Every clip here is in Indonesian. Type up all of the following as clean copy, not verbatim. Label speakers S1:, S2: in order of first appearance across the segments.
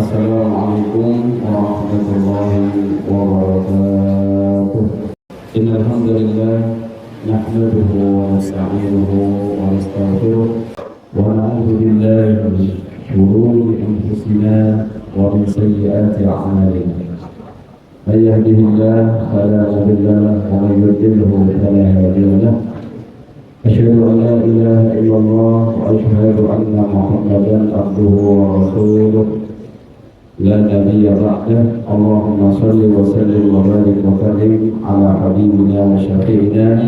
S1: Assalamualaikum warahmatullahi wabarakatuh. Innal hamdalillah nahmaduhu wa nasta'inuhu wa nastaghfiruh wa na'udzu billahi min shururi anfusina wa min sayyiati a'malina. May yahdihillahu fala mudilla lahu wa may yudlilhu fala hadiya lahu. Asyhadu an la ilaha illallah wa asyhadu anna Muhammadan abduhu wa rasuluh. La nabiyya ba'dah. Allahumma salli wa sallim wa barik wa karim ala habibina wa syafi'ina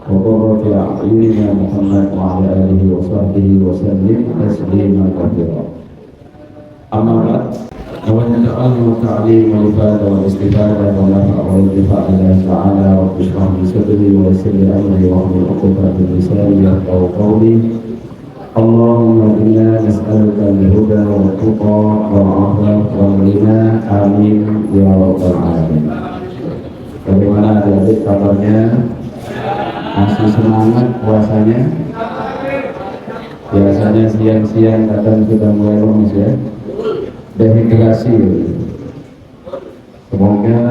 S1: wa qurrati a'yunina Muhammad wa ala alihi wa sahbihi wa sallim tasliman katsira. Amma ba'd. Awalnya ta'ala wa ta'lim wa ibadah wa istifadah wa nafa'a wa intifa'a lillahi ta'ala wa bishrah li sadri wa yassir li amri wa hlul 'uqdatam min lisani yafqahu qawli. Allahumma inna nas'aluka al-huda wa tuqa wa al-'afwa wa al-ghina. Amin ya rabbal alamin. Bagaimana adik-adik kabarnya? Masih semangat puasanya? Biasanya siang-siang kadang sudah mulai lemes ya. Dehidrasi. Semoga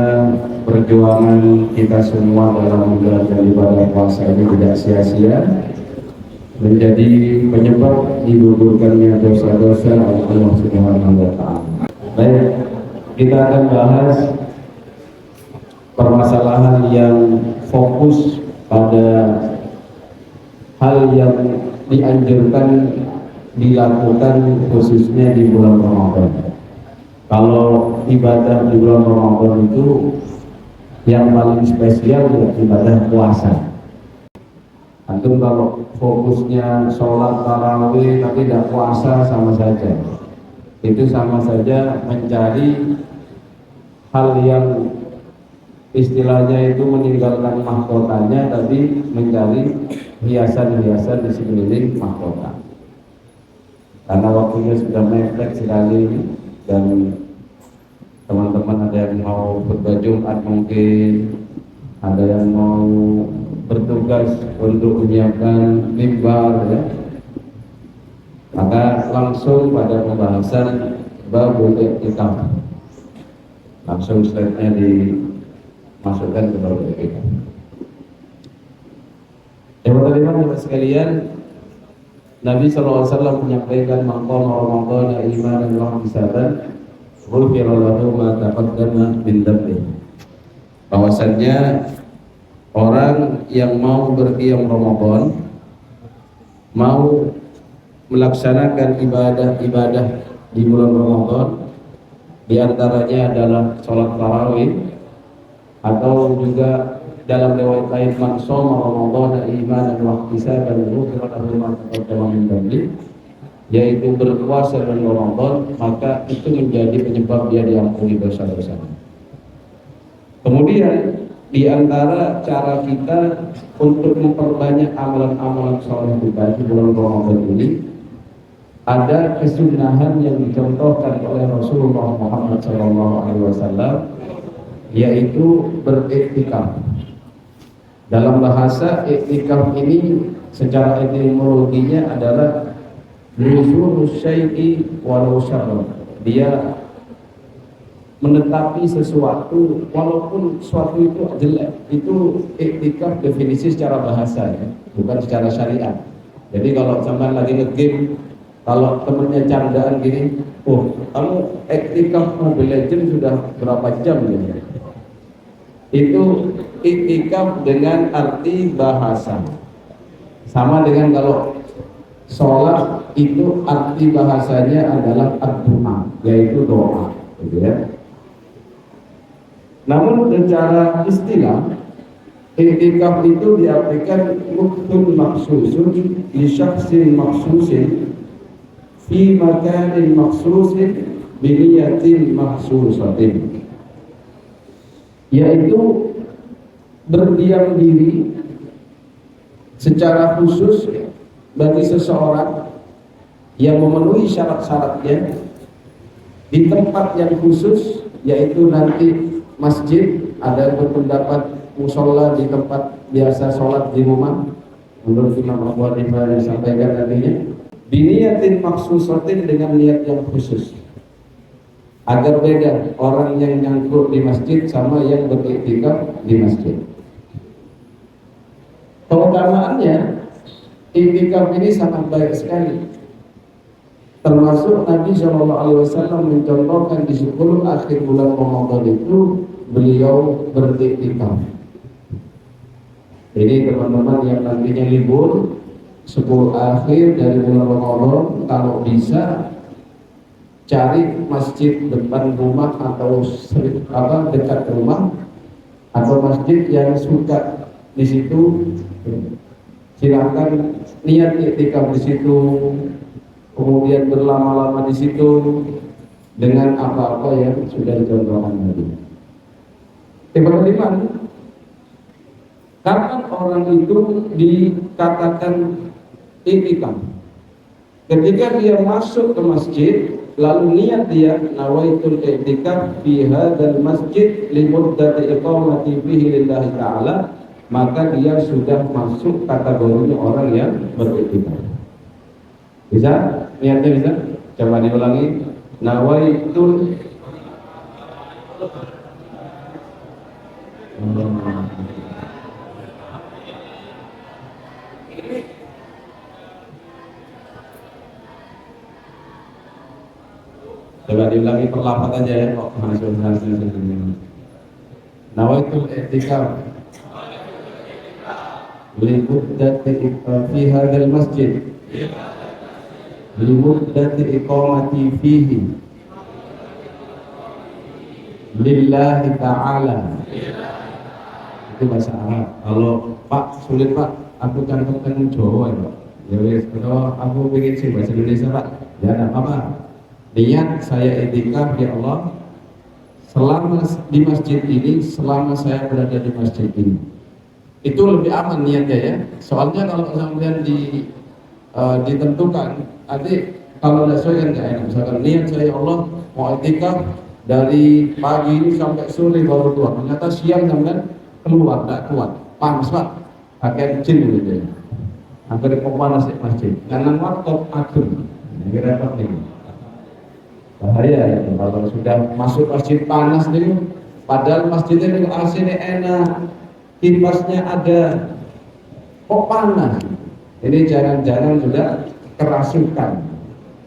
S1: perjuangan kita semua dalam menjalankan ibadah puasa ini tidak sia-sia, menjadi penyebab digugurkannya dosa-dosa oleh Allah Subhanahu wa Ta'ala. Baik, kita akan bahas permasalahan yang fokus pada hal yang dianjurkan dilakukan khususnya di bulan Ramadan. Kalau ibadah di bulan Ramadan itu yang paling spesial adalah ibadah puasa. Antum kalau fokusnya sholat tarawih tapi tidak puasa sama saja. Itu sama saja mencari hal yang istilahnya itu meninggalkan mahkotanya tapi mencari hiasan-hiasan di sekeliling mahkota. Karena waktunya sudah mepet sekali dan teman-teman ada yang mau khutbah Jumat mungkin, ada yang mau bertugas untuk menyiapkan mimbar ya. Maka langsung pada pembahasan babul i'tikaf. Langsung slide-nya dimasukkan ke babul i'tikaf. Teman-teman sekalian, Nabi SAW menyampaikan maqam Ramadan imanan wa ihtisaban ghufira lahu ma taqaddama min dhanbihi. Bahwasannya orang yang mau berqiyam Ramadan, mau melaksanakan ibadah-ibadah di bulan Ramadan, di antaranya adalah sholat tarawih, atau juga dalam riwayat lain man shoma Ramadan imanan wa ihtisaban ghufira lahu ma taqaddama min dhanbihi, yaitu berpuasa bulan Ramadan, maka itu menjadi penyebab dia diampuni dosa-dosanya. Kemudian di antara cara kita untuk memperbanyak amalan-amalan saleh kita di bulan Ramadan ini, ada kesunahan yang dicontohkan oleh Rasulullah Muhammad SAW, yaitu beriktikaf. Dalam bahasa iktikaf ini secara etimologinya adalah nuzulus syai'i walau syarra. Dia menetapi sesuatu walaupun sesuatu itu jelek. Itu iktikaf definisi secara bahasa ya, bukan secara syariat. Jadi kalau sampai lagi nge-game, kalau temennya candaan gini, oh kamu iktikaf Mobile Legends sudah berapa jam gitu. Itu iktikaf dengan arti bahasa. Sama dengan kalau sholat itu arti bahasanya adalah ad-du'a, yaitu doa, gitu ya. Namun secara istilah iktikaf itu diartikan muktun maksusun li syakhsin maksusin fi makanin maksusin bi niyatin maksusatin, yaitu berdiam diri secara khusus bagi seseorang yang memenuhi syarat-syaratnya di tempat yang khusus, yaitu nanti masjid. Ada berpendapat musola di tempat biasa sholat di rumah, menurut Imam Abu Hanifah yang disampaikan tadinya, biniyatin maksusatin, dengan niat yang khusus. Agar beda orang yang nyangkruk di masjid sama yang beriktikaf di masjid. Keutamaannya, iktikaf ini sangat baik sekali. Termasuk Nabi SAW mencontohkan di 10 akhir bulan Ramadan itu beliau beriktikaf. Jadi teman-teman yang nantinya libur 10 akhir dari bulan Ramadan, kalau bisa cari masjid depan rumah atau dekat rumah, atau masjid yang suka di situ, silakan niat iktikaf di situ, kemudian berlama-lama di situ dengan apa-apa yang sudah dicontohkan tadi. Yang kelima, kapan orang itu dikatakan iktikaf? Ketika dia masuk ke masjid, lalu niat dia nawaitul i'tikaf fi hadzal masjid li muddati iqamati fihi lillahi ta'ala, maka dia sudah masuk kategorinya orang yang beriktikaf. Bisa? Niatnya bisa? Coba diulangi. Nawaitul Coba diulangi perlapat aja ya, kok masuk nawaitul i'tikaf li muddati fi hadzal masjid li muddati iqamati fihi lillahi ta'ala. Itu bahasa Arab. Kalau Pak sulit Pak, aku cantumkan Jawa ya. Ya wis, kalau aku pengen sih bahasa Indonesia Pak, ya enggak apa-apa. Niat saya iktikaf ya Allah selama di masjid ini, selama saya berada di masjid ini. Itu lebih aman niatnya ya. Soalnya kalau kemudian ditentukan, nanti kalau tidak sesuai kan nggak enak. Misalkan niat saya ya Allah mau iktikaf dari pagi ini sampai sore baru keluar. Ternyata siang sampai keluar, tidak kuat, panas Pak, pakai jin gitu ya. Hampir panas di masjid. Karena waktu atur, ini repot nih. Bahaya ya kalau sudah masuk masjid panas nih, padahal masjidnya itu AC-nya enak, kipasnya ada, kok panas. Ini jangan-jangan sudah kerasukan,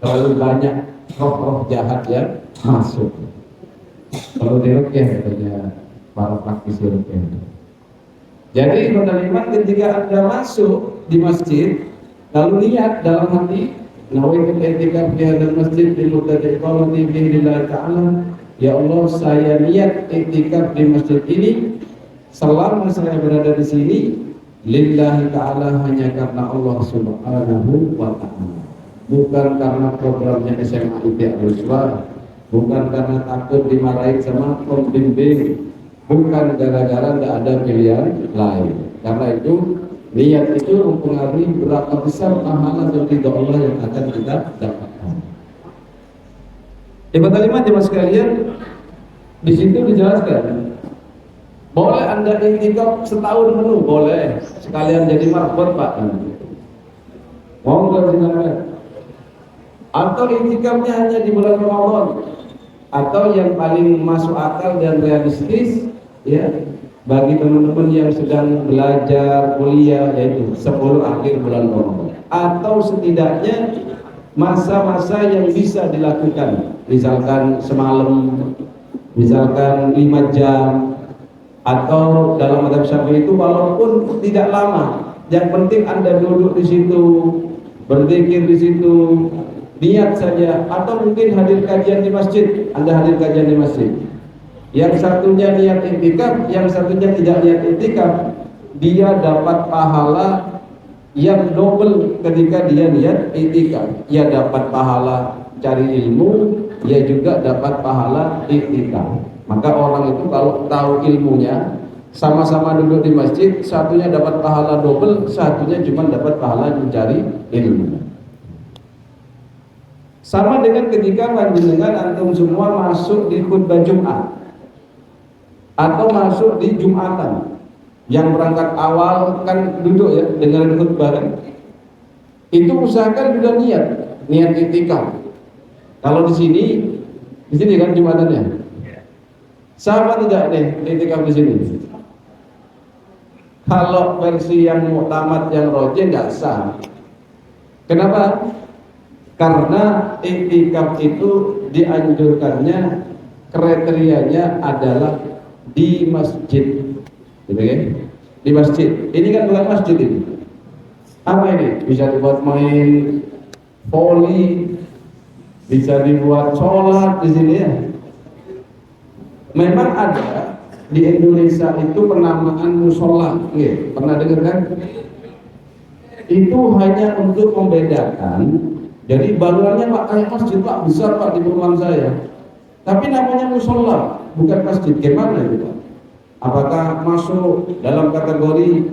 S1: terlalu banyak roh-roh jahat yang masuk. Kalau diruqyah katanya para praktisi ruqyah. Jadi teman-teman, ketika Anda masuk di masjid lalu niat dalam hati nawaitul i'tikaf fi hadzal masjid li muddati iqamati fihi lillahi ta'ala, ya Allah saya niat i'tikaf di masjid ini selama saya berada di sini lillahi ta'ala, hanya karena Allah subhanahu wa ta'ala, bukan karena programnya SMA ITI Al-Uswah, bukan karena takut dimarahin sama pembimbing, bukan gara-gara tidak ada pilihan lain. Karena itu niat itu mempengaruhi berapa besar pahala dan ridha Allah yang akan kita dapatkan. Yang kelima jemaah sekalian, di situ dijelaskan boleh Anda iktikaf setahun penuh, boleh sekalian jadi marbot Pak. Mau nggak silakan. Atau iktikafnya hanya di bulan Ramadan, atau yang paling masuk akal dan realistis ya bagi teman-teman yang sedang belajar kuliah, yaitu 10 akhir bulan Ramadan, atau setidaknya masa-masa yang bisa dilakukan, misalkan semalam, misalkan 5 jam, atau dalam mazhab Syafi'i itu walaupun tidak lama, yang penting Anda duduk di situ, berzikir di situ, niat saja, atau mungkin hadir kajian di masjid, Anda hadir kajian di masjid. Yang satunya niat iktikaf, yang satunya tidak niat iktikaf, dia dapat pahala yang double ketika dia niat iktikaf. Ia dapat pahala cari ilmu, ia juga dapat pahala iktikaf. Maka orang itu kalau tahu ilmunya, sama-sama duduk di masjid, satunya dapat pahala double, satunya cuma dapat pahala mencari ilmu. Sama dengan ketika panjenengan antum semua masuk di khutbah Jumat atau masuk di Jumatan. Yang berangkat awal kan duduk ya dengerin khutbah kan. Itu usahakan juga niat iktikaf. Kalau di sini Di sini kan Jumatannya. Sah apa tidak nih i'tikaf di sini? Kalau versi yang muktamad yang roje nggak sah. Kenapa? Karena i'tikaf itu dianjurkannya kriterianya adalah di masjid, gitu kan? Di masjid. Ini kan bukan masjid ini. Apa ini? Bisa dibuat main voli, bisa dibuat sholat di sini ya. Memang ada di Indonesia itu penamaan musola, pernah dengar kan? Itu hanya untuk membedakan. Jadi bangunannya Pak kayak masjid Pak, besar Pak di perumahan saya. Tapi namanya musola, bukan masjid. Gimana itu Pak? Apakah masuk dalam kategori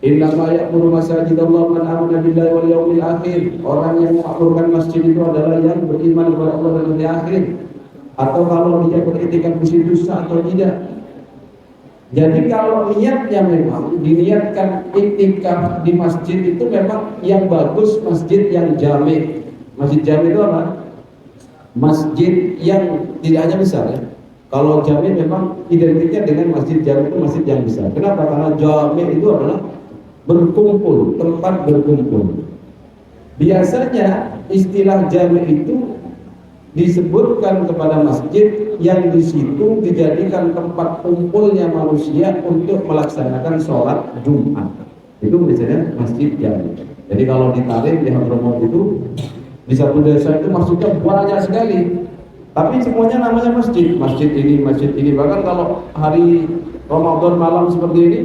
S1: innama ya'muru masajidallah man amana billahi wal yaumil akhir? Orang yang mengaturkan masjid itu adalah yang beriman kepada Allah dan hari akhir. Atau kalau dia beriktikaf di situ sah atau tidak? Jadi kalau niatnya memang diniatkan iktikaf di masjid itu memang yang bagus masjid yang jami'. Masjid jami' itu apa? Masjid yang tidak hanya besar ya. Kalau jami' memang identiknya dengan masjid jami' itu masjid yang besar. Kenapa? Karena jami' itu adalah berkumpul, tempat berkumpul. Biasanya istilah jami' itu disebutkan kepada masjid yang di situ dijadikan tempat kumpulnya manusia untuk melaksanakan sholat Jumat. Itu biasanya masjid jami'. Jadi kalau ditarik di Hadramaut itu di satu desa itu masjidnya banyak sekali. Tapi semuanya namanya masjid. Masjid ini, masjid ini. Bahkan kalau hari Ramadan malam seperti ini,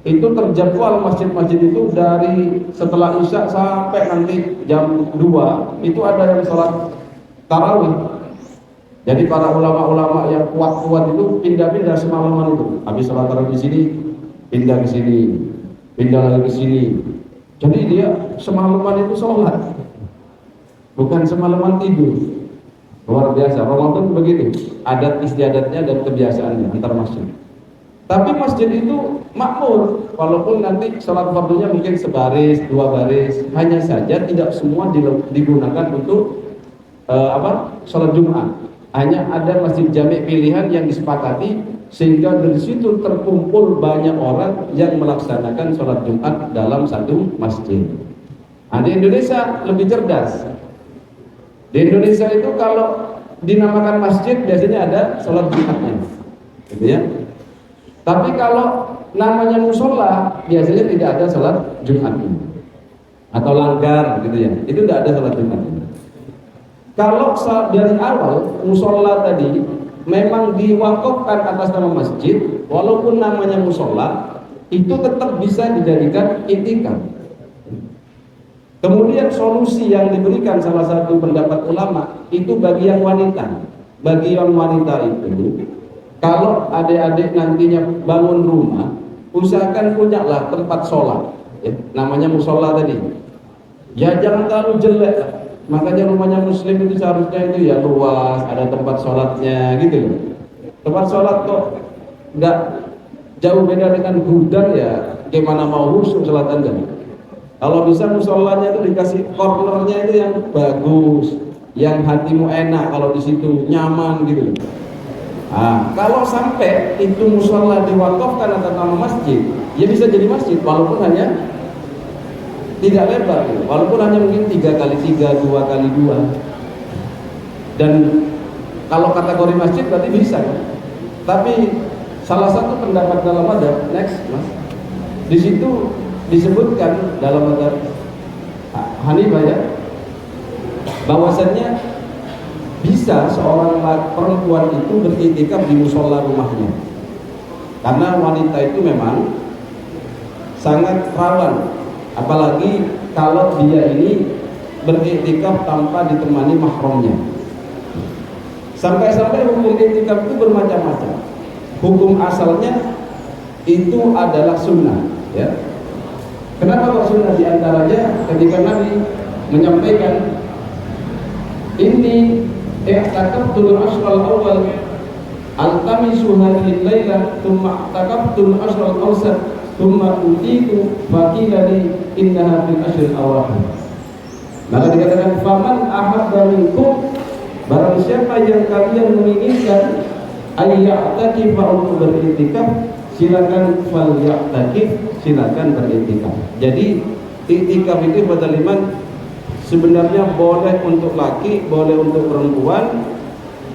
S1: itu terjadwal masjid-masjid itu dari setelah Isya sampai nanti jam 2 itu ada yang sholat tarawih. Jadi para ulama-ulama yang kuat-kuat itu pindah-pindah semalaman itu. Habis sholat tarawih di sini, pindah ke sini, pindah lagi ke sini. Jadi dia semalaman itu sholat, bukan semalaman tidur. Luar biasa. Ramadan begitu. Adat istiadatnya dan kebiasaannya antar masjid. Tapi masjid itu makmur, walaupun nanti sholat fardunya mungkin sebaris, 2 baris, hanya saja tidak semua digunakan untuk sholat Jumat. Hanya ada masjid jami' pilihan yang disepakati sehingga dari situ terkumpul banyak orang yang melaksanakan sholat Jumat dalam satu masjid. Nah, di Indonesia lebih cerdas. Di Indonesia itu kalau dinamakan masjid biasanya ada sholat Jumatnya, gitu ya. Tapi kalau namanya musola biasanya tidak ada sholat Jumatnya atau langgar, gitu ya. Itu tidak ada sholat Jumatnya. Kalau dari awal musola tadi memang diwakafkan atas nama masjid, walaupun namanya musola, itu tetap bisa dijadikan i'tikaf. Kemudian solusi yang diberikan salah satu pendapat ulama itu bagi yang wanita. Bagi yang wanita itu, kalau adik-adik nantinya bangun rumah, usahakan punyalah tempat sholat, ya, namanya musola tadi. Ya jangan terlalu jelek. Makanya rumahnya muslim itu seharusnya itu ya luas, ada tempat sholatnya gitu loh. Tempat sholat kok nggak jauh beda dengan gudang ya, gimana mau khusyuk sholat Anda? Kalau bisa musolanya itu dikasih cornernya itu yang bagus, yang hatimu enak, kalau di situ nyaman gitu. Nah, kalau sampai itu musola diwakafkan atas nama masjid, ya bisa jadi masjid walaupun hanya tidak lebar, walaupun hanya mungkin 3x3, 2x2. Dan kalau kategori masjid berarti bisa kan? Tapi salah satu pendapat dalam adab, next mas, di situ disebutkan dalam adab Hanifah ya, bahwasannya bisa seorang perempuan itu beriktikaf di musola rumahnya, karena wanita itu memang sangat rawan. Apalagi kalau dia ini beriktikaf tanpa ditemani mahramnya. Sampai-sampai hukum iktikaf itu bermacam-macam. Hukum asalnya itu adalah sunnah, ya. Kenapa kok sunnah? Di antaranya ketika Nabi menyampaikan ini i'takaftul ashral awal altamisu hadhihi al-lailah thumma i'takaftul ashral awsat thumma utitu faqila li innaha fil ashril awakhir. Maka dikatakan faman ahabba minkum Barang siapa yang kalian menginginkan ayya'takifa untuk beriktikaf, silakan falya'takif, silakan beriktikaf. Jadi iktikaf itu badaliman sebenarnya boleh untuk laki, boleh untuk perempuan.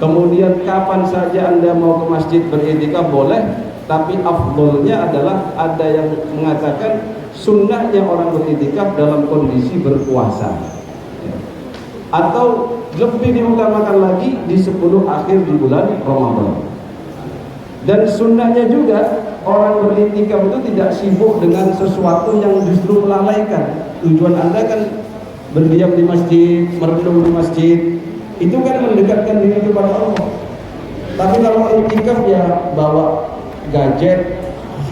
S1: Kemudian kapan saja Anda mau ke masjid beriktikaf boleh, tapi afdolnya adalah ada yang mengatakan sunnahnya orang beriktikaf dalam kondisi berpuasa, atau lebih diutamakan lagi di 10 akhir di bulan Ramadan. Dan sunnahnya juga orang beriktikaf itu tidak sibuk dengan sesuatu yang justru melalaikan. Tujuan Anda kan berdiam di masjid, merenung di masjid, itu kan mendekatkan diri kepada Allah. Tapi kalau iktikaf ya bawa gadget,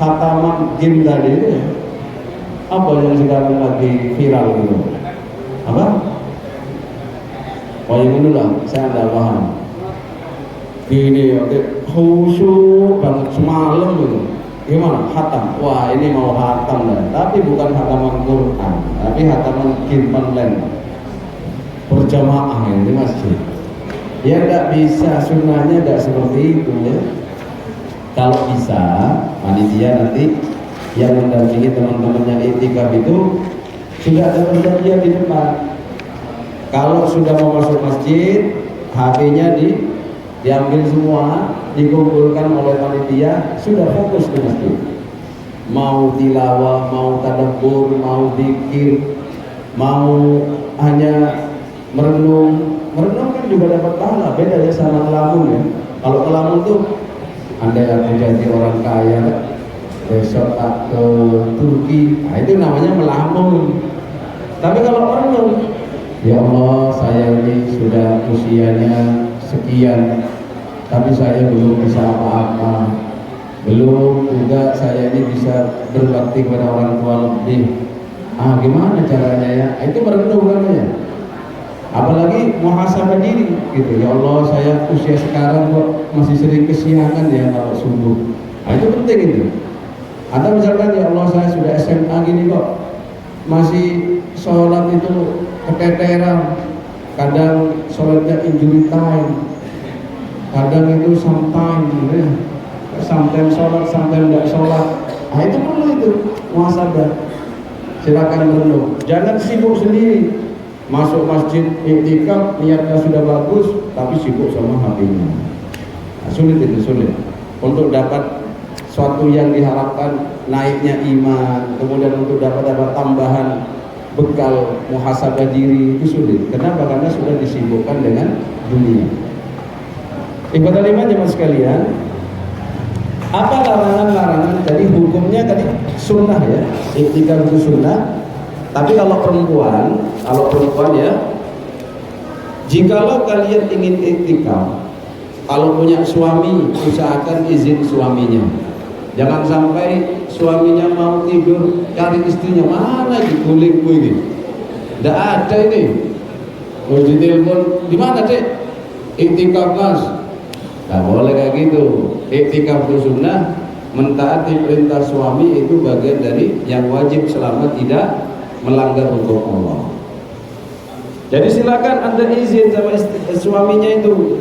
S1: khataman game tadi itu ya, apa yang sekarang lagi viral gitu? Apa? Oh yang ini lah, saya tidak paham. Gini, khusyuk banget semalam gitu. Gimana? Khatam. Wah ini mau khatam dah. Tapi bukan khataman Quran, tapi khataman game online berjamaah ini masjid. Ya tidak bisa, sunnahnya tidak seperti itu ya. Kalau bisa, panitia nanti yang mendampingi teman-teman yang iktikaf itu sudah ada perjanjian di depan. Kalau sudah mau masuk masjid, HP-nya diambil semua, dikumpulkan oleh panitia, sudah fokus di masjid. Mau tilawah, mau tadabbur, mau zikir, mau hanya merenung kan juga dapat pahala. Beda ya sama ngelamun ya. Kalau ngelamun tuh Anda yang menjadi orang kaya, besok tak ke Turki, nah itu namanya melamun. Tapi kalau merenung, ya Allah saya ini sudah usianya sekian, tapi saya belum bisa apa-apa, belum juga saya ini bisa berbakti kepada orang tua lebih. Gimana caranya ya? Itu merenung namanya. Apalagi muhasabah diri gitu. Ya Allah saya usia sekarang kok masih sering kesiangan ya kalau subuh. Itu penting itu. Atau misalkan ya Allah saya sudah SMA gini kok masih sholat itu keteteran, kadang sholatnya injury time, kadang itu sometimes sholat, sometimes tidak sholat. Itu perlu itu muhasabah. Silakan merenung, jangan sibuk sendiri. Masuk masjid iktikaf niatnya sudah bagus, tapi sibuk sama HP-nya. Sulit itu, sulit untuk dapat suatu yang diharapkan, naiknya iman, kemudian untuk dapat tambahan bekal muhasabah diri, itu sulit. Kenapa? Karena sudah disibukkan dengan dunia. Ibadah iman jemaah sekalian, apa larangan-larangan tadi? Hukumnya tadi sunnah ya, iktikaf itu sunnah. Tapi kalau perempuan ya, jikalau kalian ingin iktikaf, kalau punya suami, usahakan izin suaminya. Jangan sampai suaminya mau tidur cari istrinya, mana diguling gue ini, tidak ada ini. Mau ditelepon, di mana dek? Iktikaf mas. Tidak boleh kayak gitu. Iktikaf itu sunnah, mentaati perintah suami itu bagian dari yang wajib selama tidak melanggar hukum Allah. Jadi silakan Anda izin sama suaminya itu.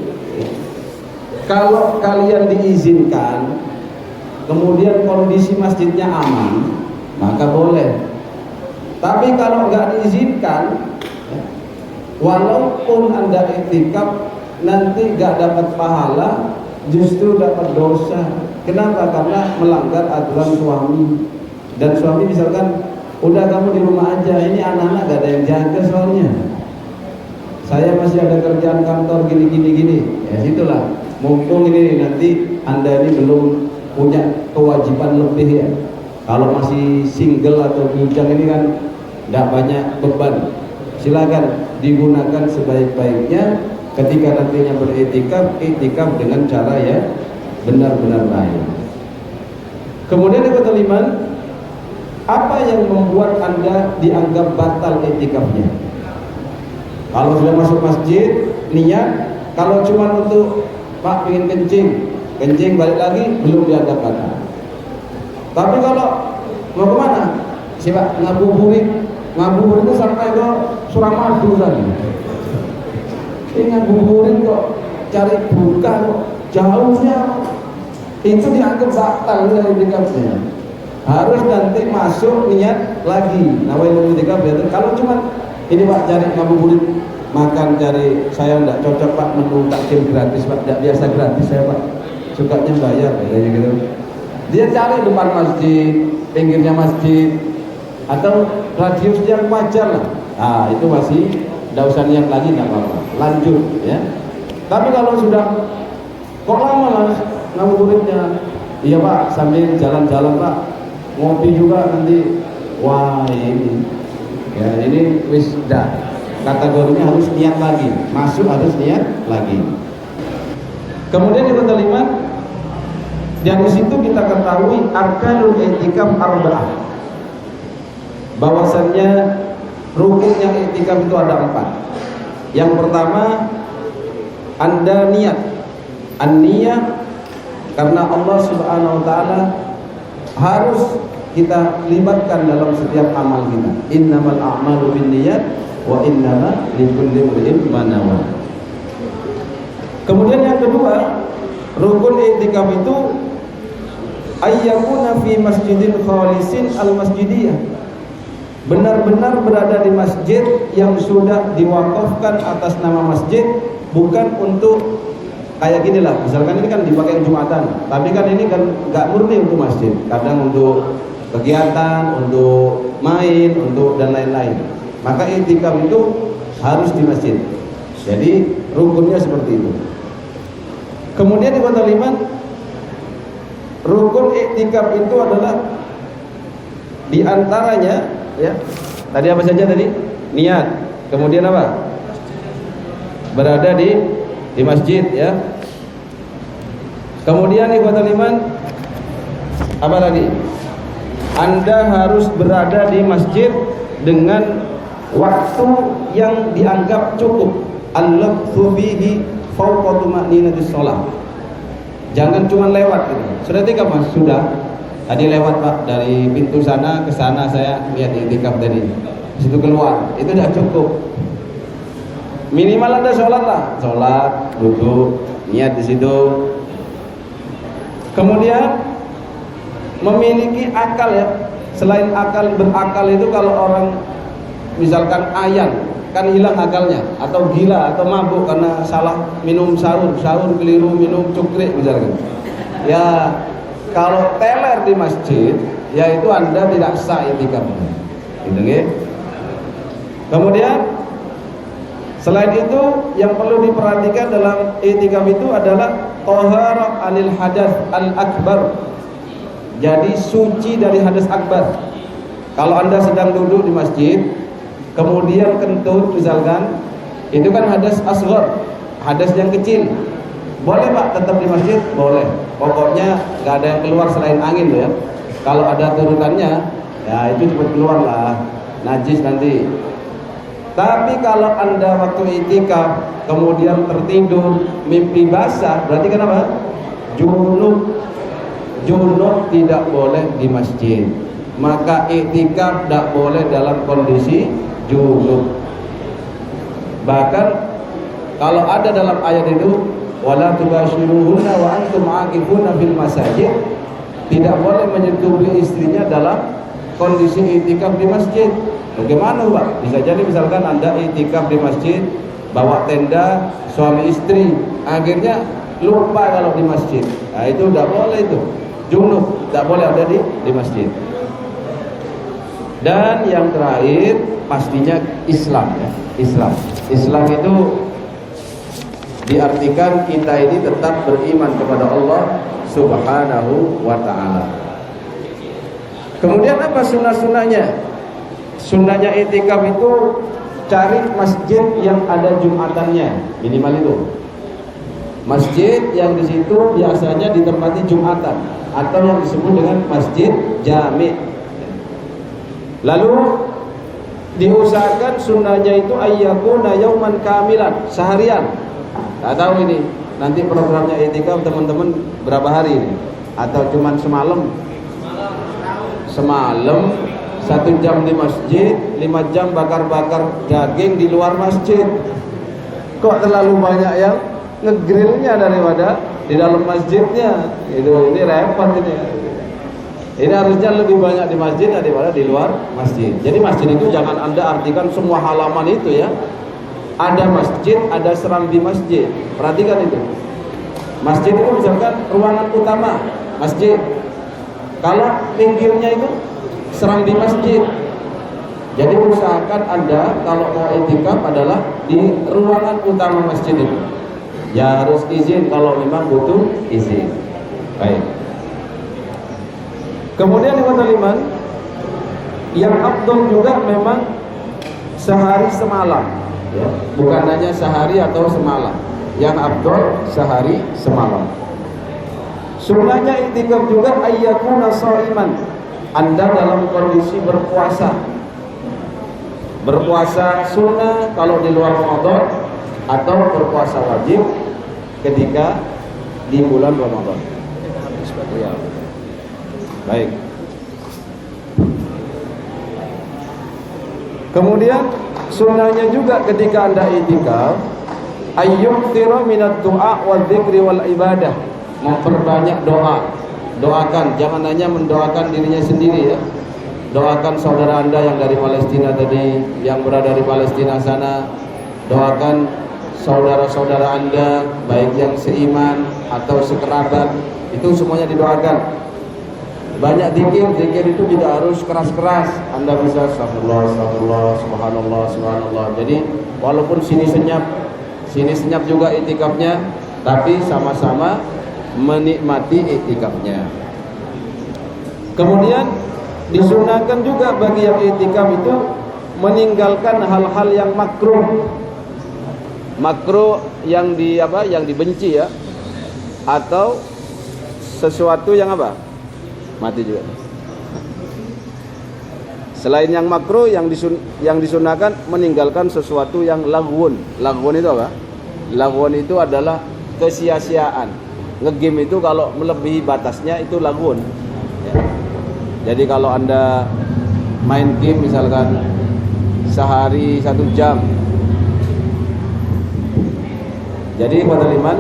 S1: Kalau kalian diizinkan, kemudian kondisi masjidnya aman, maka boleh. Tapi kalau nggak diizinkan, walaupun Anda iktikaf nanti nggak dapat pahala, justru dapat dosa. Kenapa? Karena melanggar aturan suami. Dan suami misalkan, udah kamu di rumah aja, ini anak-anak gak ada yang jaga soalnya, saya masih ada kerjaan kantor gini. Ya situlah, mumpung ini nanti Anda ini belum punya kewajiban lebih ya. Kalau masih single atau bujang ini kan tidak banyak beban. Silakan digunakan sebaik-baiknya. Ketika nantinya beriktikaf, iktikaf dengan cara ya benar-benar baik. Kemudian yang kelima, apa yang membuat Anda dianggap batal iktikafnya? Kalau sudah masuk masjid, niat, kalau cuma untuk Pak ingin kencing balik lagi, belum dianggap batal. Tapi kalau mau kemana? Pak ngabuburit itu sampai ke Suramadu tadi. Ini ngabuburit kok cari buka kok jauhnya, itu dianggap batal dari itikafnya. Harus nanti masuk niat lagi nawaitul itikaf ya. Kalau cuma ini Pak cari ngabuburit makan, cari saya enggak cocok Pak menu takjil gratis Pak, enggak biasa gratis saya Pak, sukanya bayar kayaknya gitu. Dia cari depan masjid, pinggirnya masjid, atau radius yang wajar lah. Nah itu masih enggak usah niat lagi, enggak apa-apa, lanjut ya. Tapi kalau sudah kok lama lah ngabuburitnya, iya Pak sambil jalan-jalan Pak, ngopi juga nanti, wah ini ya ini wis dah kategorinya harus niat lagi, masuk harus niat lagi. Kemudian yang kelima, yang di situ kita ketahui arkanul i'tikaf arba'ah, bahwasannya rukunnya i'tikaf itu ada 4. Yang pertama Anda niat, an-niyah, karena Allah Subhanahu wa taala harus kita libatkan dalam setiap amal kita. Innamal a'malu binniyat wa innama likulli imrin ma nawa. Kemudian yang kedua, rukun i'tikaf itu ayyakuna fi masjidin khalisin al-masjidiyah, benar-benar berada di masjid yang sudah diwakafkan atas nama masjid, bukan untuk kayak gini lah, misalkan ini kan dipakai Jumatan, tapi kan ini kan nggak murni untuk masjid, kadang untuk kegiatan, untuk main, untuk dan lain-lain. Maka i'tikaf itu harus di masjid. Jadi rukunnya seperti itu. Kemudian yang kelima, rukun i'tikaf itu adalah diantaranya ya. Tadi apa saja tadi? Niat. Kemudian apa? Berada di masjid ya. Kemudian ikhwatul iman, apa lagi? Anda harus berada di masjid dengan waktu yang dianggap cukup. Al-lafzu bihi fawqa tuma'ninatis shalah. Jangan cuma lewat gitu. Sudah tikaf Mas? Sudah. Tadi lewat Pak, dari pintu sana ke sana saya lihat i'tikaf tadi. Di situ keluar. Itu sudah cukup. Minimal Anda sholat lah, sholat, duduk, niat di situ. Kemudian memiliki akal ya. Selain akal, berakal itu kalau orang misalkan ayan, kan hilang akalnya, atau gila atau mabuk karena salah minum sahur keliru minum cukrik misalkan. Ya kalau teler di masjid, ya itu Anda tidak sah i'tikafnya. Gitu nggih. Kemudian selain itu yang perlu diperhatikan dalam i'tikaf itu adalah thaharah anil hadas al-akbar. Jadi suci dari hadas akbar. Kalau Anda sedang duduk di masjid, kemudian kentut misalkan, itu kan hadas asghar, hadas yang kecil. Boleh Pak tetap di masjid? Boleh. Pokoknya nggak ada yang keluar selain angin ya. Kalau ada turunannya, ya itu cepat keluar lah, najis nanti. Tapi kalau Anda waktu i'tikaf kemudian tertidur, mimpi basah, berarti kenapa? Junub tidak boleh di masjid. Maka i'tikaf tidak boleh dalam kondisi junub. Bahkan kalau ada dalam ayat itu, wala tubashiruhunna wa antum aakifuna fil masajid, tidak boleh menyentuh istrinya dalam kondisi i'tikaf di masjid. Bagaimana Pak? Bisa jadi misalkan Anda i'tikaf di masjid, bawa tenda suami istri, akhirnya lupa kalau di masjid. Nah itu tidak boleh, itu junub, tidak boleh ada di masjid. Dan yang terakhir pastinya Islam ya. Islam itu diartikan kita ini tetap beriman kepada Allah Subhanahu wa ta'ala. Kemudian apa sunnah-sunnahnya? Sunnahnya i'tikaf itu cari masjid yang ada Jumatannya, minimal itu. Masjid yang di situ biasanya ditempati Jumatan atau yang disebut dengan masjid jami'. Lalu diusahakan sunnahnya itu ayyakuna yauman kamilan, seharian. Nggak tahu ini nanti programnya i'tikaf teman-teman berapa hari ini? Atau cuman semalam? Semalam 1 jam di masjid, 5 jam bakar-bakar daging di luar masjid.
S2: kok terlalu banyak yang ngegrillnya daripada di dalam masjidnya. Ini repot ini. Ini harusnya lebih banyak di masjid daripada di luar masjid. Jadi masjid itu jangan Anda artikan semua halaman itu ya. Ada masjid, ada serambi masjid. Perhatikan itu. Masjid itu misalkan ruangan utama masjid. Kalau pinggirnya itu serambi masjid. Jadi usahakan Anda kalau mau iktikaf adalah di ruangan utama masjid itu. Ya harus izin kalau memang butuh izin. Baik. Kemudian yang kelima, yang afdal juga memang sehari semalam, ya. Bukan hanya sehari atau semalam. Yang afdal sehari semalam. Sunnahnya iktikaf juga ayyakuna shaiman. Anda dalam kondisi berpuasa. Berpuasa sunnah kalau di luar Ramadan atau berpuasa wajib ketika di bulan Ramadan. Ya. Baik. Kemudian sunnahnya juga ketika Anda iktikaf ayyukthira minad du'a wal dzikri wal ibadah. Memperbanyak doa. Doakan, jangan hanya mendoakan dirinya sendiri ya. Doakan saudara Anda yang dari Palestina tadi, yang berada di Palestina sana. Doakan saudara-saudara Anda, baik yang seiman atau sekerabat, itu semuanya didoakan. Banyak zikir itu tidak harus keras-keras. Anda bisa astagfirullah, astagfirullah, subhanallah, subhanallah. Jadi walaupun sini senyap juga iktikafnya, tapi sama-sama menikmati iktikafnya. Kemudian disunahkan juga bagi yang iktikaf itu meninggalkan hal-hal yang makruh. Makruh yang dibenci ya, atau sesuatu yang apa? Mati juga. Selain yang makruh, yang disunahkan meninggalkan sesuatu yang laghun. Laghun itu apa? Laghun itu adalah kesia-siaan. Ngegame itu kalau melebihi batasnya itu laghun. Ya. Jadi kalau Anda main game misalkan sehari 1 jam. Jadi iman,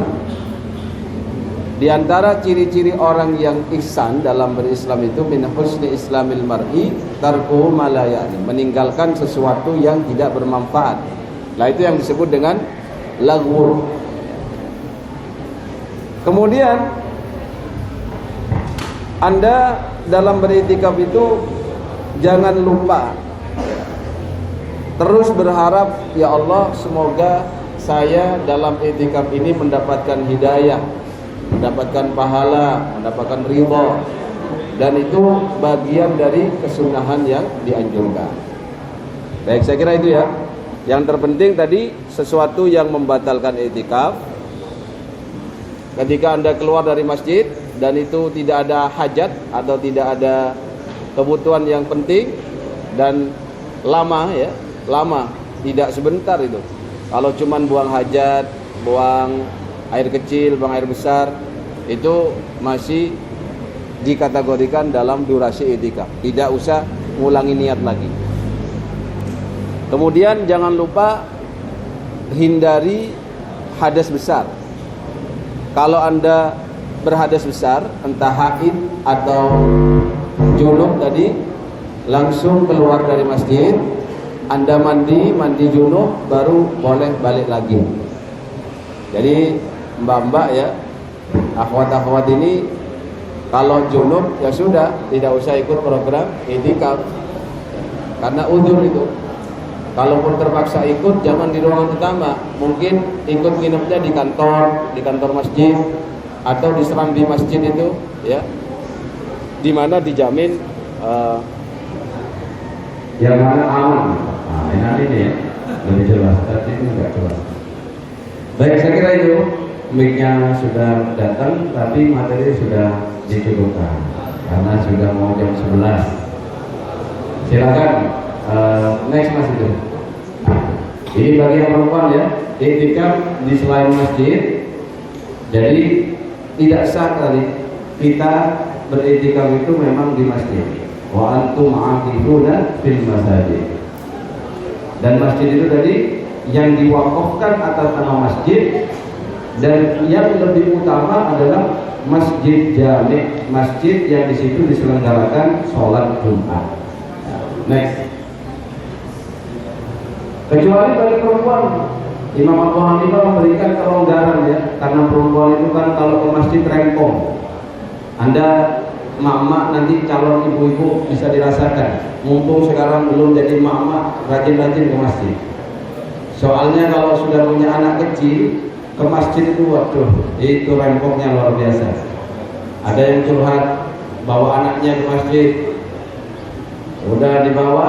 S2: di antara ciri-ciri orang yang ihsan dalam berislam itu min husni islamil mar'i tarkuhu ma la ya'ni, meninggalkan sesuatu yang tidak bermanfaat. Nah itu yang disebut dengan laghwu. Kemudian Anda dalam beriktikaf itu jangan lupa terus berharap, ya Allah semoga saya dalam iktikaf ini mendapatkan hidayah, mendapatkan pahala, mendapatkan ridha, dan itu bagian dari kesunahan yang dianjurkan. Baik, saya kira itu ya. Yang terpenting tadi sesuatu yang membatalkan iktikaf. Ketika Anda keluar dari masjid dan itu tidak ada hajat atau tidak ada kebutuhan yang penting dan lama ya, lama, tidak sebentar itu. Kalau cuman buang hajat, buang air kecil, buang air besar, itu masih dikategorikan dalam durasi iktikaf. Tidak usah ngulangi niat lagi. Kemudian jangan lupa hindari hadas besar. Kalau Anda berhadas besar, entah haid atau junub tadi, langsung keluar dari masjid, Anda mandi junub, baru boleh balik lagi. Jadi mbak-mbak ya, akhwat-akhwat ini kalau junub ya sudah, tidak usah ikut program iktikaf karena udzur itu. Kalaupun terpaksa ikut, jangan di ruangan utama, mungkin ikut nginepnya di kantor masjid atau di serambi masjid itu ya, di mana dijamin
S1: yang mana aman. Nah ini ya lebih jelas, tadi ini enggak jelas. Baik, saya kira itu mic-nya sudah datang, tapi materi sudah dicukupkan karena sudah mau jam 11. Silakan next Mas itu. Ini bagi yang perempuan ya, iktikaf di selain masjid. Jadi tidak sah tadi kita beriktikaf itu memang di masjid. Wa antum aakifuna fil masajid. Dan masjid itu tadi
S2: yang diwakafkan atas nama masjid, dan yang lebih utama adalah masjid jami', masjid yang di situ diselenggarakan sholat Jumat. Next. Kecuali bagi perempuan, Imam Abu Hanifah memberikan kelonggaran ya, karena perempuan itu kan kalau ke masjid rempong. Anda mak-mak nanti calon ibu-ibu bisa dirasakan. Mumpung sekarang belum jadi mak-mak, rajin-rajin ke masjid. Soalnya kalau sudah punya anak kecil, ke masjid itu waduh, itu rempongnya luar biasa. Ada yang curhat bawa anaknya ke masjid, udah dibawa,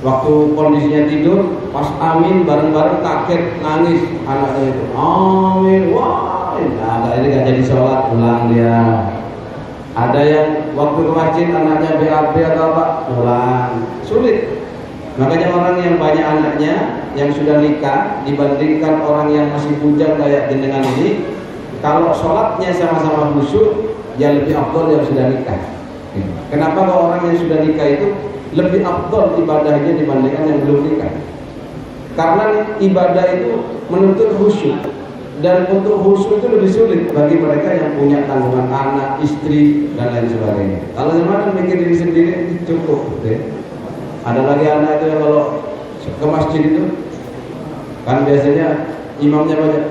S2: waktu kondisinya tidur, pas amin bareng-bareng kaget nangis anaknya itu. Amin, wah, nah ini gak jadi sholat, pulang dia. Ada yang waktu ke masjid anaknya BAB atau apa, pulang. Sulit. Makanya orang yang banyak anaknya, yang sudah nikah, dibandingkan orang yang masih bujang kayak jenengan ini, kalau sholatnya sama-sama khusyuk, ya lebih afdol yang sudah nikah. Kenapa kalau orang yang sudah nikah itu lebih afdol ibadahnya dibandingkan yang belum nikah? Karena ibadah itu menuntut khusyuk, dan untuk khusyuk itu lebih sulit bagi mereka yang punya tanggungan anak, istri, dan lain sebagainya. Kalau zaman mikir diri sendiri cukup, gitu. Ada lagi anak itu yang kalau ke masjid itu kan biasanya imamnya banyak,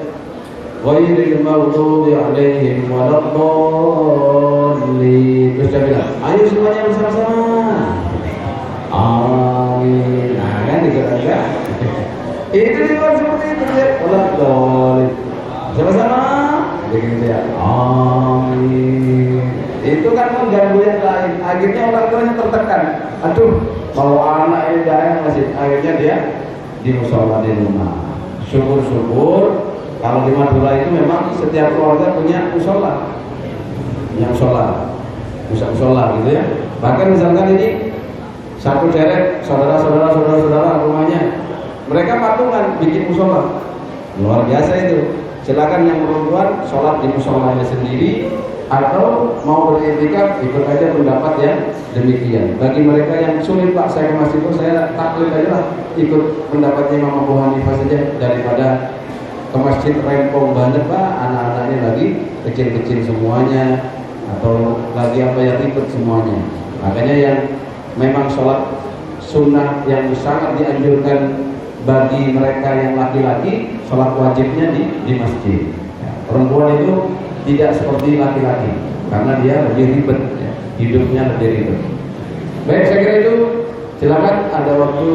S2: ghairil maghdubi alaihim waladdallin, terus dia bilang, ayo semuanya bersama-sama, amin. Nah kan dikira-kira itu dibuat seperti itu ya, waladdallin, sama-sama begitu ya, amin. Itu kan mengganggu yang lain, akhirnya orang tuanya tertekan. Aduh, kalau anak ini masih, akhirnya dia di musola di rumah. Syukur-syukur kalau di Madura itu memang setiap keluarga punya musola, musola gitu ya. Bahkan misalkan ini satu deret saudara rumahnya, mereka patungan bikin musola, luar biasa itu. Silakan yang perempuan sholat di musolanya sendiri, atau mau beriktikaf ikut aja pendapat yang demikian. Bagi mereka yang sulit, Pak, saya ke masjid itu saya taklid aja lah, ikut pendapatnya Imam Abu Hanifah saja daripada ke masjid rempong banget, Pak, anak-anaknya lagi kecil-kecil semuanya, atau lagi apa yang ribet semuanya. Makanya yang memang sholat sunnah yang sangat dianjurkan bagi mereka yang laki-laki, sholat wajibnya di masjid. Perempuan itu tidak seperti laki-laki, karena dia lebih ribet, ya, hidupnya lebih ribet. Baik, saya kira itu. Silakan, ada waktu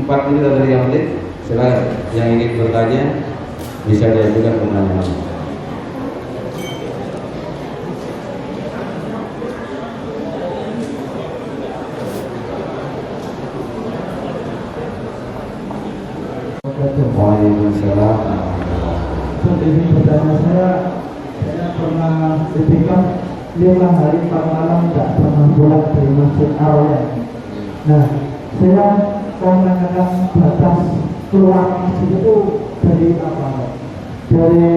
S2: 4 menit atau 3 menit. Silakan yang ingin bertanya bisa diajukan pertanyaan. Waalaikumsalam.
S3: Ini pertanyaan saya pernah ketika 5 hari 4 malam tidak pernah pulang dari Masjid Al-Awwal. Nah, saya mau menanyakan batas keluar masjid itu dari apa? Dari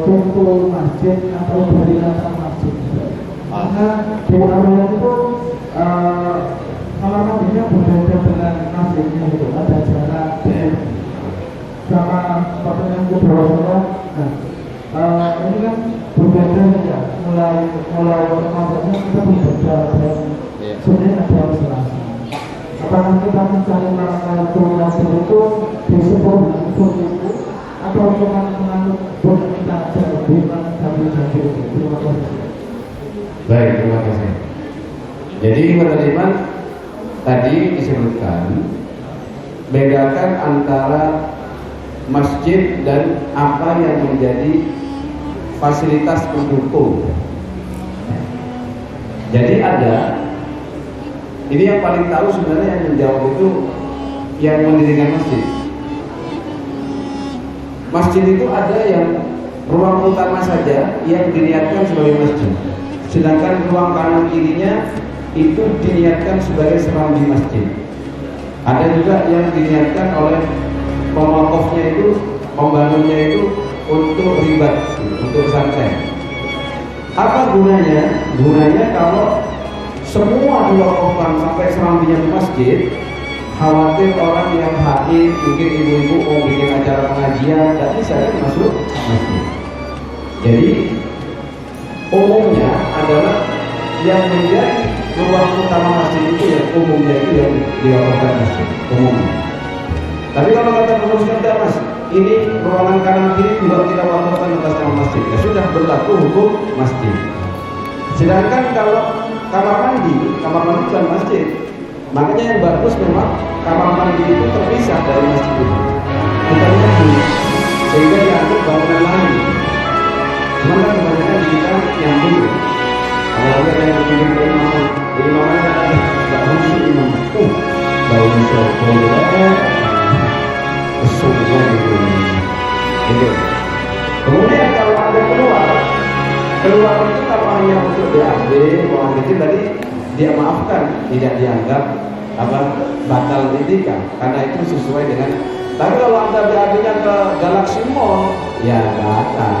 S3: pintu masjid atau dari latar masjid? Karena di Al-Awwal itu kalau mandinya berbeda dengan masjidnya itu, ada jarak sama pertanyaan kedua. Nah, ini kan berbeda ya, mulai masjidnya kita berbeda dan sebenarnya ada yang selasa. Apakah kita mencari langkah keluar itu disebut seperti itu, atau cuma menganut boleh kita jadi tapi itu? Terima kasih.
S2: Baik, terima kasih. Jadi teman-teman, tadi disebutkan bedakan antara masjid dan apa yang menjadi fasilitas pendukung. Jadi ada, ini yang paling tahu sebenarnya yang menjawab itu yang mendirikan masjid. Masjid itu ada yang ruang utama saja yang diniatkan sebagai masjid, sedangkan ruang kanan kirinya itu diniatkan sebagai serambi masjid. Ada juga yang diniatkan oleh pemokofnya itu, pembangunnya itu untuk ribat, untuk santai. Apa gunanya? Gunanya kalau semua diwakafkan sampai serambinya di masjid, khawatir orang yang haid, mungkin ibu-ibu mau bikin acara pengajian, tidak bisa kan masuk masjid. Jadi umumnya adalah yang menjadi ruang utama masjid itu yang umumnya itu yang diwakafkan masjid umumnya. Tapi kalau kata pengurusnya tidak mas, ini ruangan kanan kiri juga kita wakafkan atas nama masjid, ya sudah berlaku hukum masjid. Sedangkan kalau kamar mandi bukan masjid. Makanya yang bagus memang kamar mandi itu terpisah dari masjid itu, bukan nyambung, sehingga dianggap bangunan lain. Cuman kan kebanyakan di kita nyambung ya. Apalagi ada yang bikin imamnya nggak khusus imam. Bau sopor semua gitu. Kemudian kalau ada keluar itu kalau hanya untuk BAB, orang kecil tadi dia maafkan, tidak dianggap batal etika, karena itu sesuai dengan. Tapi kalau anda BAB-nya ke Galaxy Mall, ya batal.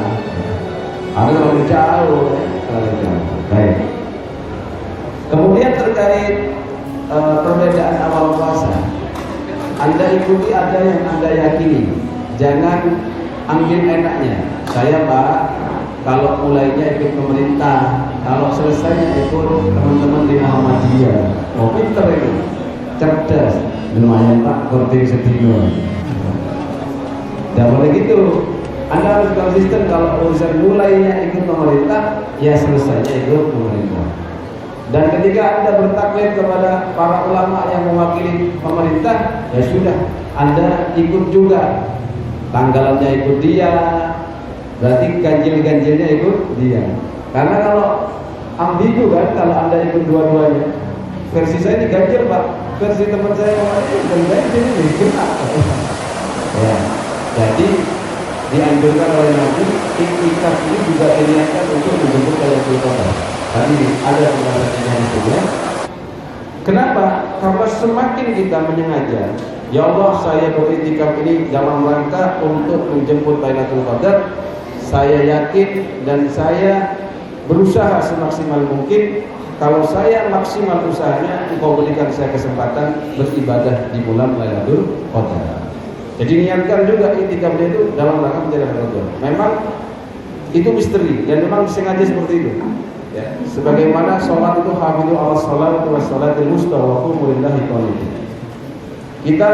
S2: Ada terlalu jauh, Baik. Kemudian terkait perbedaan awal puasa, anda ikuti ada yang anda yakini, jangan ambil enaknya. Saya Pak, kalau mulainya ikut pemerintah, kalau selesainya ikut teman-teman di Muhammadiyah. Oh pinter itu, cerdas, lumayan Pak, korting setino. Tidak boleh gitu. Anda harus konsisten, kalau urusan mulainya ikut pemerintah, ya selesainya ikut pemerintah. Dan ketika Anda bertaklid kepada para ulama yang mewakili pemerintah, ya sudah, Anda ikut juga. Tanggalannya ikut dia, berarti ganjil-ganjilnya ikut dia. Karena kalau ambigu kan, kalau Anda ikut dua-duanya, versi saya ini ganjil Pak, versi teman saya yang ganjil ini kena. Ya, jadi dianjurkan oleh Nabi, iktikaf ini juga diniatkan untuk menjemput Lailatul Qadar. Tadi ada penjelasannya di sini. Kenapa? Karena semakin kita menyengaja, ya Allah saya beriktikaf ini dalam rangka untuk menjemput Lailatul Qadar, saya yakin dan saya berusaha semaksimal mungkin. Kalau saya maksimal usahanya, engkau berikan saya kesempatan beribadah di bulan Lailatul Qadar. Jadi niatkan juga iktikafnya itu dalam rangka mencari Ramadan. Memang itu misteri dan memang sengaja seperti itu. Ya, sebagaimana sholat itu hafidhu ala sholat wa sholatil wusta wa qumu lillahi qanitin. Kita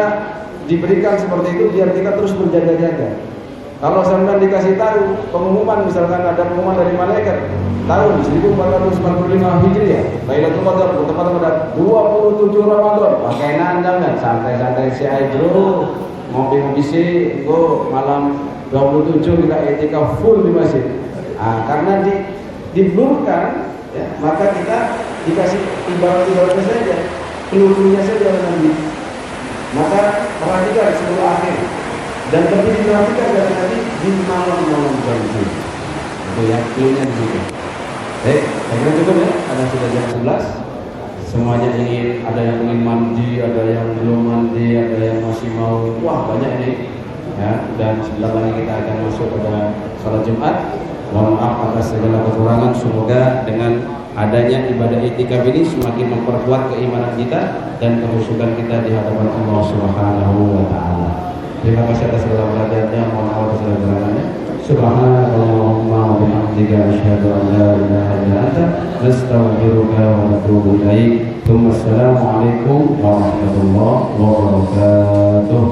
S2: diberikan seperti itu biar kita terus berjaga-jaga. Kalau sampai dikasih tahu pengumuman, misalkan ada pengumuman dari malaikat tahun 1445 Hijriah, Lailatul Qadar bertepatan pada 27 Ramadan, pakai nandang kan santai-santai si bro. Ngopi-ngopi sih, kok malam 27 kita etika full di masjid. Karena diblurkan, ya, maka kita dikasih ibarat-ibaratnya saja, pelurunya saja nanti. Maka perhatikan sebelum akhir, dan lebih diperhatikan dari nanti di malam-malam janji. Itu ya, pelurunya di situ. Saya kira cukup ya, karena sudah jam 11. Semuanya ingin, ada yang ingin mandi, ada yang belum mandi, ada yang masih mau, wah banyak ini ya. Dan sebentar lagi kita akan masuk pada sholat Jumat. Mohon maaf atas segala kekurangan. Semoga dengan adanya ibadah iktikaf ini semakin memperkuat keimanan kita dan kehusukan kita di hadapan Allah Subhanahu wa Ta'ala. Terima kasih atas segala perhatiannya. Mohon maaf atas segala kekurangannya. Subhanallahumma wa bihamdika asyhadu an la ilaha illa anta nastaghfiruka wa natubu ilaik. Assalamualaikum warahmatullahi wabarakatuh.